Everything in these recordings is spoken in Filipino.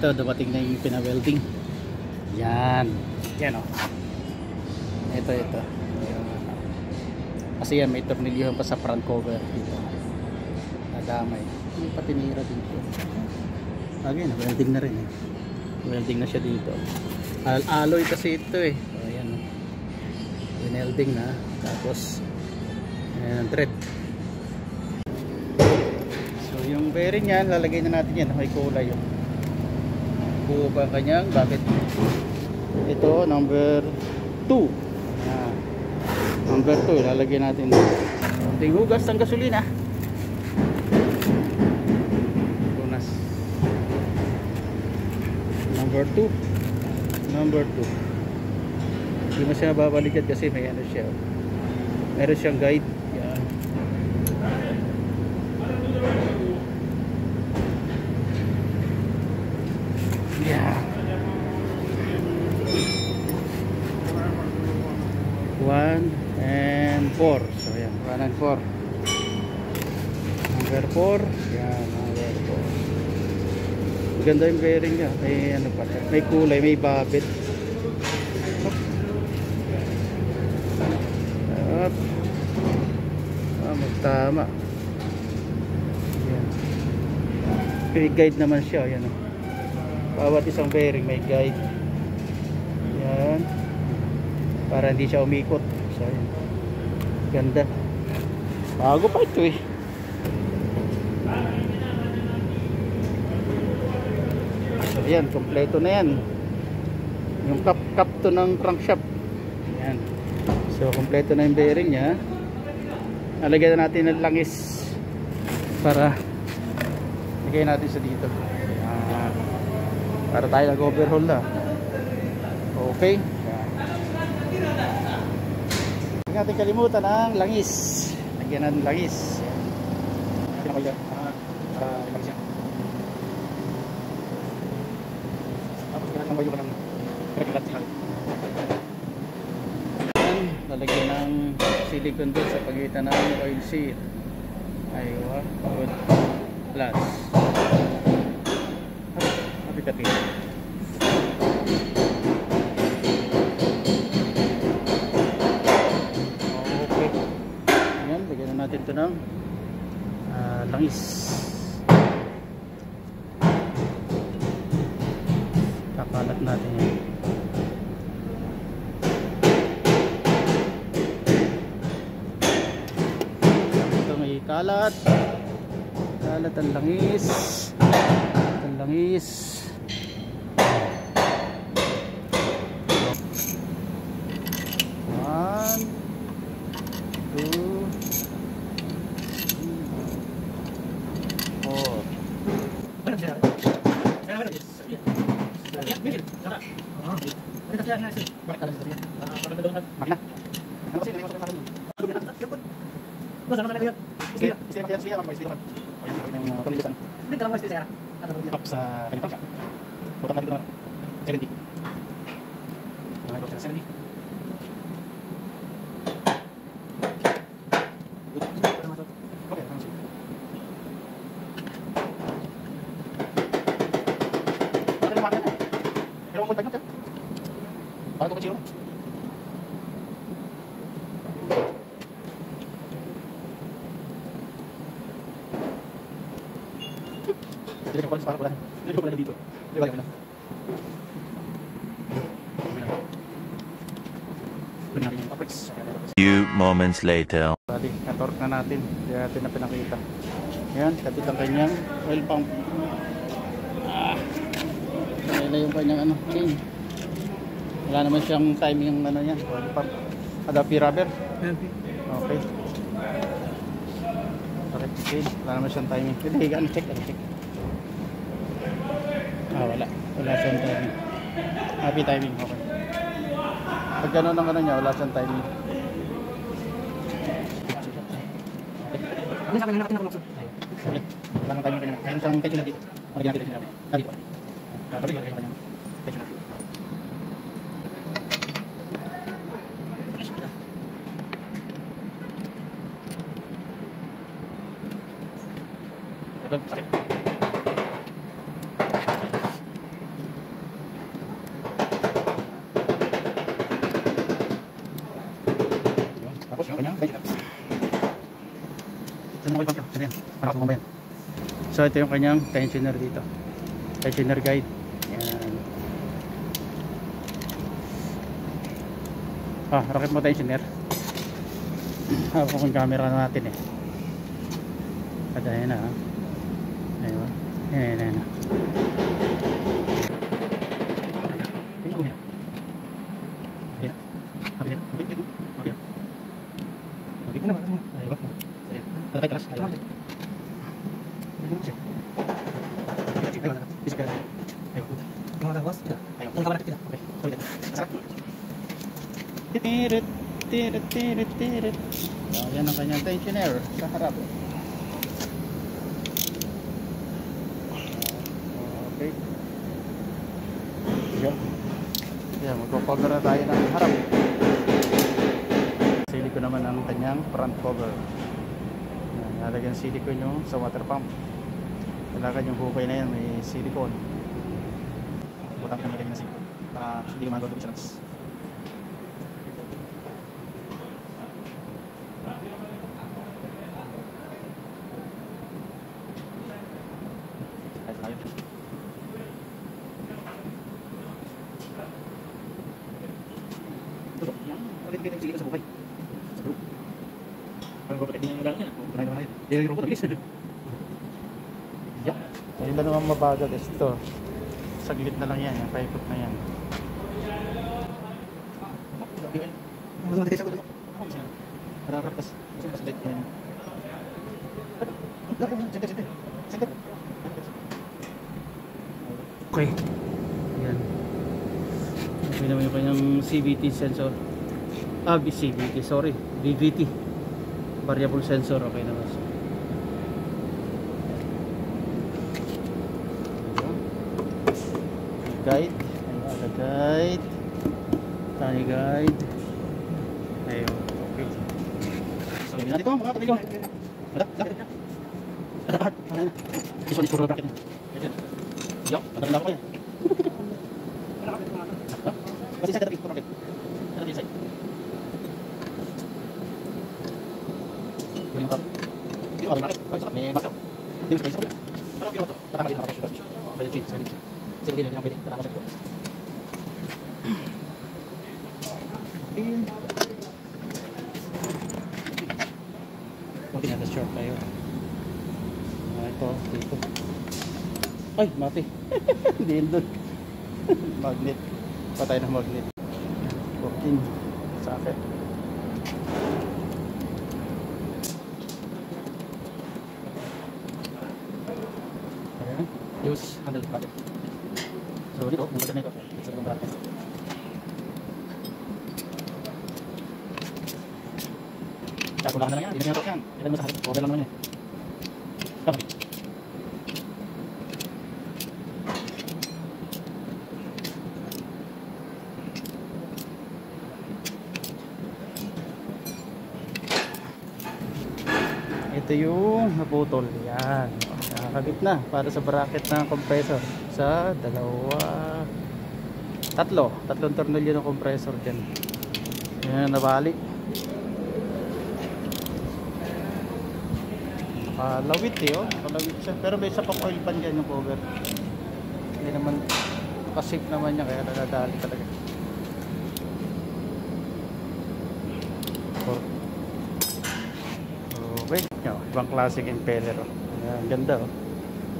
ito, dumating na yung pina-welding. Yan. Yan o. Ito. Kasi yan, may tornilyohan pa sa front cover dito. Nadamay. May patinira dito. Again, welding na rin eh. Welding na siya dito. Alloy kasi ito eh. So, ayan o. Welding na. Tapos, ayan, thread. So, yung bearing yan, lalagay na natin yan. May kulay yun. Buo pa kanyang bakit ito number 2. Number 2 lalagyan natin konting hugas ng gasolina, tunas. Number 2 hindi mo siya babalikat kasi may ano siya, meron siyang guide. Yan. Yeah. 1 and 4. So yan, 1 and 4. Number 4. Yan, number 4. Maganda yung bearing niya. May ano pa, may kulay, may babit. Up. Magtama. Yan. May guide naman siya. Yan. Bawat isang bearing may guide. Yan. Para hindi siya umikot. So, yan. Ganda. Bago pa ito eh. So, yan. Kompleto na yan. Yung cap to ng crankshaft. Yan. So, kompleto na yung bearing niya. Nalagyan na natin ng langis para lagay natin sa dito. Yan. Para tayo nag-overhaul na. Okay. Huwag natin kalimutan ang langis. Lagyan natin langis. Lalagyan ng silicone doon sa pagitan ng oil seal. Aywa. Good. Plus. Kapit-kapit. Natin ito ng langis. Kapalat natin yan. Ito may kalat ang langis. Ang langis. Few moments later. Bali, na-torque na natin. Hindi natin na pinakita. Yan, kapit ang kanyang oil pump. Ayan na yung kanyang ano, chain. Wala naman siyang timing yung ano yan, oil pump. Adapi rubber. Okay. Okay, wala naman siyang timing. Hindi, check. Wala siyang timing. Happy timing, okay. Pag gano'n ang ano niya, wala siyang timing. Ano sa akin natin ako maksud? Wala nang timing kanya. Kaya siyang tension na dito. Magiging natin tension na dito. Dito. Tapos yung kanyang tension na dito. Ito, sakit. So ito yung kanyang tensioner dito. Tensioner guide. Yan. Rocket mo tensioner. Hawak yung camera natin eh. At ayan na. Ayun. Ayan na. Tirit. Yan ang kanyang tensioner sa harap. Okay. Yan, magpo-cover na tayo ng harap. Silicone naman ang kanyang front cover. Nalagyan silicone yung sa water pump. Kailangan yung hukay na yan may silicone. Butang na nilagyan na silicone para hindi magawa siya. Yung dalawang mabagal is ito. Saglit na lang yan, yung paikot na yan. Okay. Yan. Okay naman yung kanyang CVT sensor. CVT, sorry. VVT. Variable sensor, okay naman. Guide. Ayun, guide. Tiny guide. Ayun, okay. So, natin ito, mga kapatid ko. This one is for the bracket. Yup, matanda ko yan. Kasi sa katabi, for bracket. Ano din sa'yo? Yung top. Yung other bracket. May back up. Yung space. Parang yung auto. Tatama din ako. Pwede change. Sige din yung pwede. Tatama sa ito. Okay, nasa short tayo. Ito, dito. Ay, mati. Hindi yun doon. Magnet. Patay ng magnet. 14 socket. Ayan. Use handle bracket. So dito, muna na ito. Isa ng bracket. Kakulangan na lang yan. Hindi na ito yan. Ilan mo sa harap. Over lang naman yan. Okay. Ito yung naputol. Yan. Nakakabit na para sa bracket ng compressor. Tatlong tornilyo ng compressor dyan. Yan, nabali. Nakalawit oh. Nakalawit siya. Pero may isa pang oil pan dyan yung cover. Hindi naman nakasip naman niya kaya nadadali talaga. Okay. Ibang klaseng impeller oh. Ayan, ganda oh.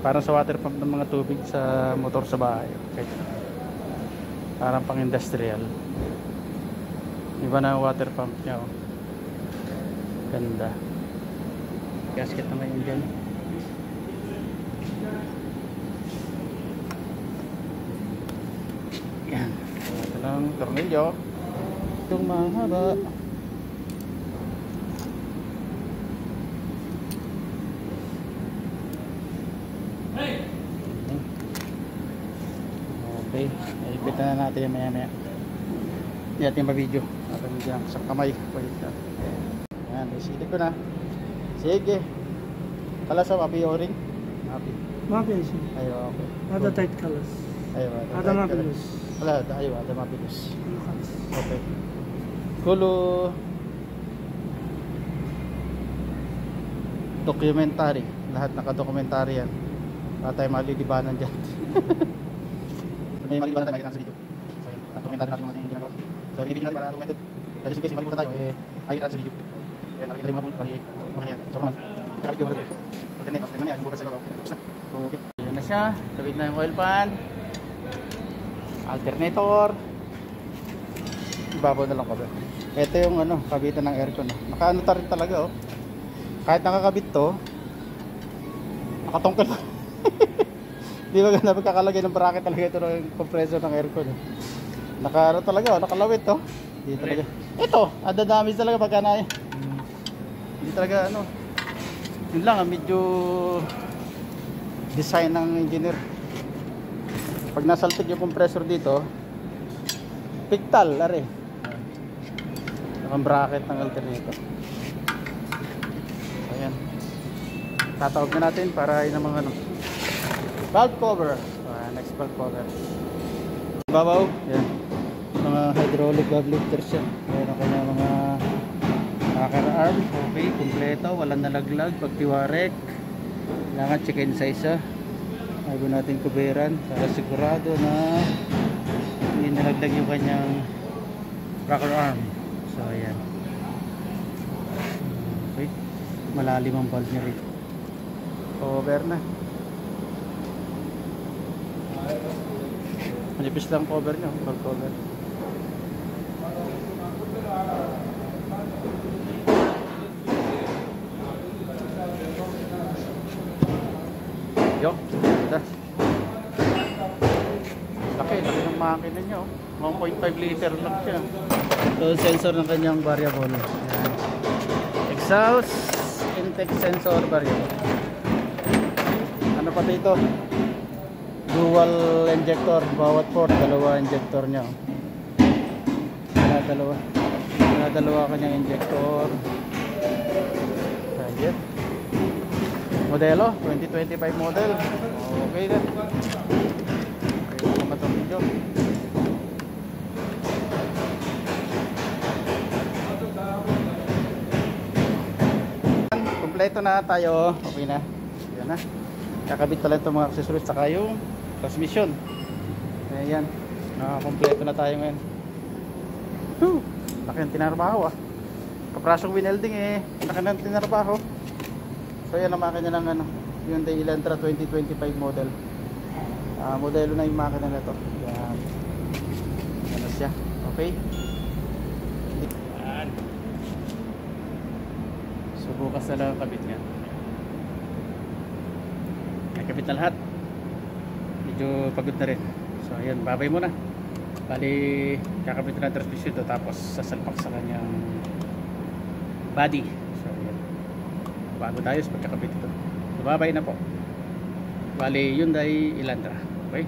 Parang sa water pump ng mga tubig sa motor sa bahay. Okay. Parang pang industrial. Iba na water pump niya oh. Ganda. Gasket na ngayon dyan. Yan. Ito lang tornilyo. Itong mahaba. Okay, ilipit na natin yung maya-maya. Hindi natin ma-video. Natin dyan sa kamay. Yan, isili ko na. Sige. Kalas sa mapi o ring? Mapi sih. Ayo, okay. Ada tight colors. Ayo, Ada mapi lus. Wala, ada mapi lus. Okay. Kulo. documentary. Lahat naka-documentary yan. Para tayo malilibanan dyan. May malibanan tayo makikita sa video. So yun, documentary natin mga ginagawa. So ibigin natin para documented. Dahil just in case malibutan tayo, ayun natin sa video. Kaya nakikita yung mga punto, mga yan. So naman, nakakit yung mga video. So tinig yan, bukas sa ikaw. So okay. Ayan na siya, sabit na yung oil pan. Alternator. Ibabaw na lang cover. Ito yung ano, kabitan ng aircon. Nakaano ta rin talaga oh. Kahit nakakabit to, nakatungkol pa. Di ba ganda pagkakalagay ng bracket talaga ito ng compressor ng aircon. Naka ano talaga oh, nakalawit to. Hindi talaga. Ito, adadami talaga pagka na. Hindi talaga ano. Yun lang, medyo design ng engineer. Pag nasaltig yung compressor dito, pigtal, are. Nakang bracket ng alternator. Ayan. Tatawag na natin para yun ang mga ano. Valve cover. Next valve cover. Babaw. Ayan. Mga hydraulic valve lifters yan. Ayan ang kanya mga rocker arm. Okay, kumpleto. Walang nalaglag. Pagtiwarek. Kailangan check-in sa isa. Bago natin kuberan para sigurado na hindi nalaglag yung kanyang rocker arm. So ayan. Okay. Malalim ang valve niya rin. Cover na. Manipis lang cover niya, valve cover. Yo, ito. Laki ng makina niya oh. 1.5 liter lang siya. Ito yung sensor ng kanyang variable. Ayan. Exhaust intake sensor variable. Ano pa dito? Dual injector. Bawat port, dalawa injector niya. Dalawa kanyang injector. Ayan. Modelo, 2025 model. Okay na. Okay naman itong video. Kompleto na tayo. Okay na. Yan na. Kakabit pala itong mga accessories saka yung transmission. Ayan. Nakakompleto na tayo ngayon. Laki ng tinarbaho ah. Kaprasong winelding eh. Laki ng tinarbaho. So yan ang makina ng ano, Hyundai Elantra 2025 model. Modelo na yung makina na ito. Yan. Ano siya. Okay. Yan. So bukas na lang ang kabit niya. Nakabit na lahat. Medyo pagod na rin. So ayan, babay muna. Bali, kakabit na ng transmission ito tapos sasalpak sa kanyang body. So ayan. Bago tayo sa pagkakabit ito. So babay na po. Bali, Hyundai Elantra. Okay.